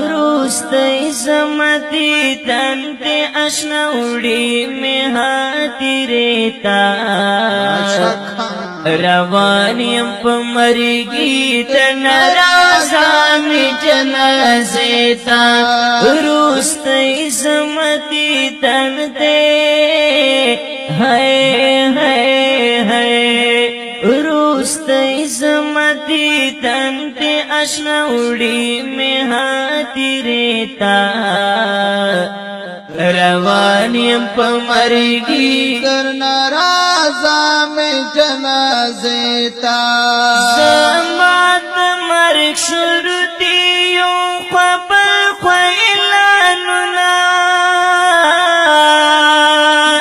روستی زمتی تنت اشنا وڑی میں ہاتھی ریتا روانیم پا مرگی تنرازامی جنازیتا روستی زمتی تنت روستی زمتی تنت اشنا وڑی میں ہاتھی ریتا روانیم پا مرگی در نرازا میں جنازیتا زمات مرگ شروطیوں قبل خویلانونا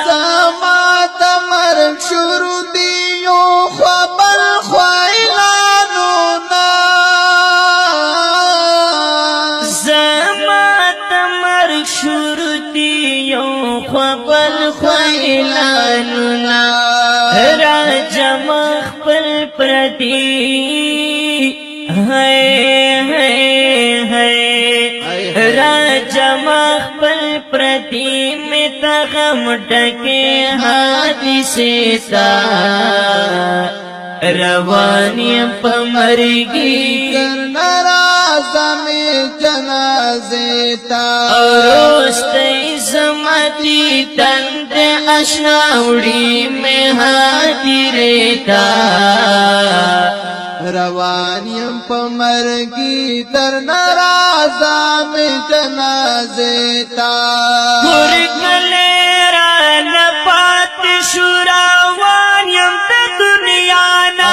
زمات مرگ شروطیوں قبل خویلانونا زمات مرگ شروطیوں قبل خویلانونا راجم خپل پردی راجم خپل پردی میں تغم ڈکے حادثے تا روانیم پا مرگی در نرازا میں جنازیتا روستی زمتی تند اشناوڑی میں ہاتھی ریتا روانیم پا مرگی در نرازا میں جنازیتا گرگلے ران پات شوراوانیم تا دنیا نا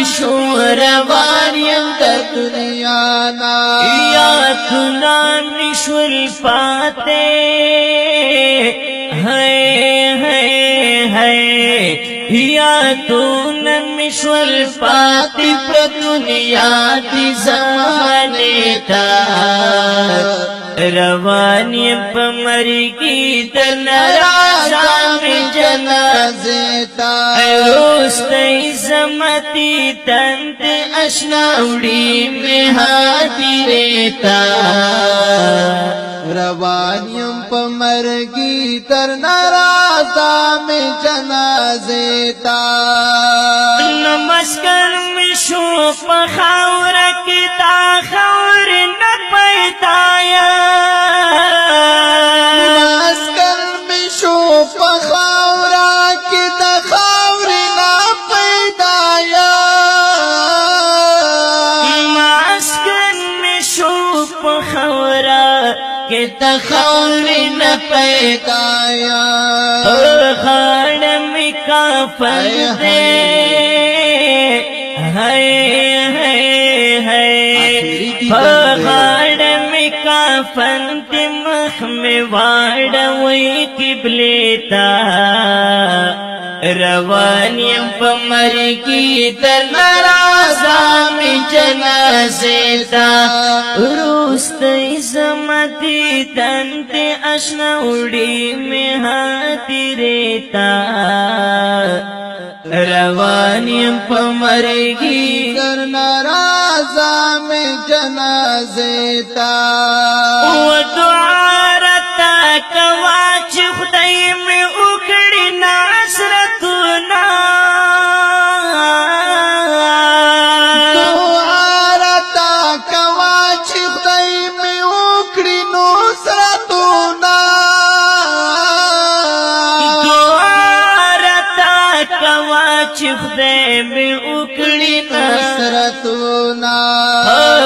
شوروانیم در دنیا نا یا کنام نشول پاتے یا تو نشول پاتے پر دنیا دی زمانے تا روانیم پا مرگی در نرازا میں جنازیتا روستی زمتی تنت اشناوڑی میں ہاتھی ریتا روانیم پا مرگی در نرازا میں جنازیتا نمسکر میں شو پا خور کتا خور نپیتایا نمسکر میں شو پا خورا کتا خور نپیتایا نمسکر میں شو پا خورا کتا خور نپیتایا خانم کا فرد خانم کا فنت مخ میں واڑوئی قبلیتا روانیم پا مرگی در نرازا میں جنازیتا روستی زمتی تنت اشناوڑی میں ہاتھی ریتا روانیم پا مرگی در نرازا میں جنازیتا و دعا رتا کواچ خدای میں اکڑی ناصرتنا دعا رتا کواچ خدای میں اکڑی نصرتنا دعا رتا کواچ خدای میں اکڑی نصرتنا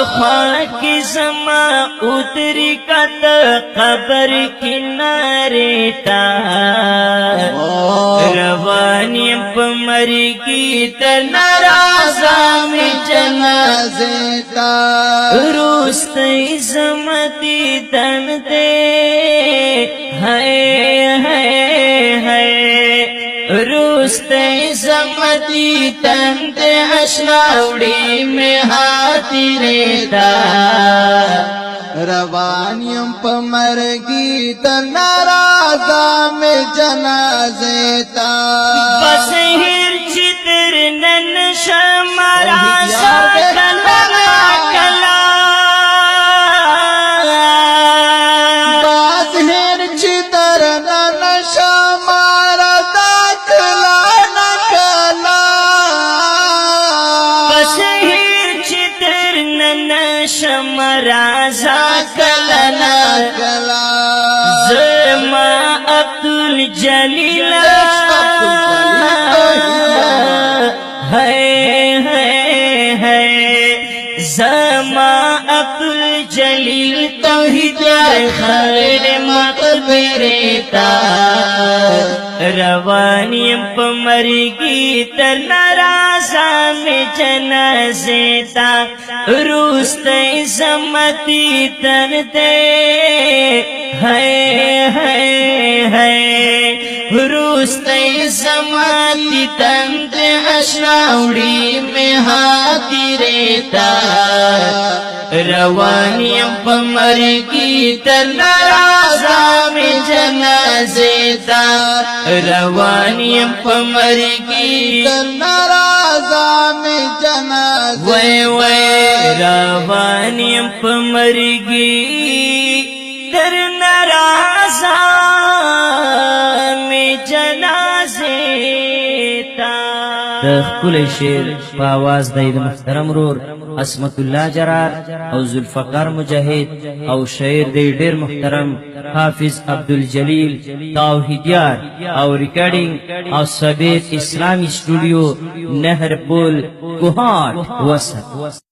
خواک زما اتری کت قبر کنارے تا روانیم پا مرگی تر نرازا میں جنازیتا روستی زمتی تنتے روستے زمتی تند اشناوڑی میں ہاتھی ریتا روانیم پا مرگی تا نرازا میں جنازے تا بس ہیر چتر نن شمارا سا کلا کلا باز ہیر چتر نن شمارا دا کلا نکلا بس ہیر چتر نن شمارا سا کلا کلا زما عبدالجلیل زما عبدالجلیل توحید خیر مقبرتا روانیم پا مرگی تر نرازا میں جنازیتا روست عظمتی تر دے روست عظمتی تند اشناوڑی میں ہاتھی ریتا روانیم پا مرگی تر نرازا میں جنازیتا روانیم پا مرگی تا نرازا میں جنازے وے وے روانیم پا مرگی تر نرازا میں جنازیتا د خپل شعر په आवाज د محترم رور عصمت الله جرار او ذوالفقار مجاهد او شاعر د ډیر محترم حافظ عبدالجلیل توحیدیار او ریکارډینګ او ثابت اسلامی سټوډیو نهر پول کوهاټ وسط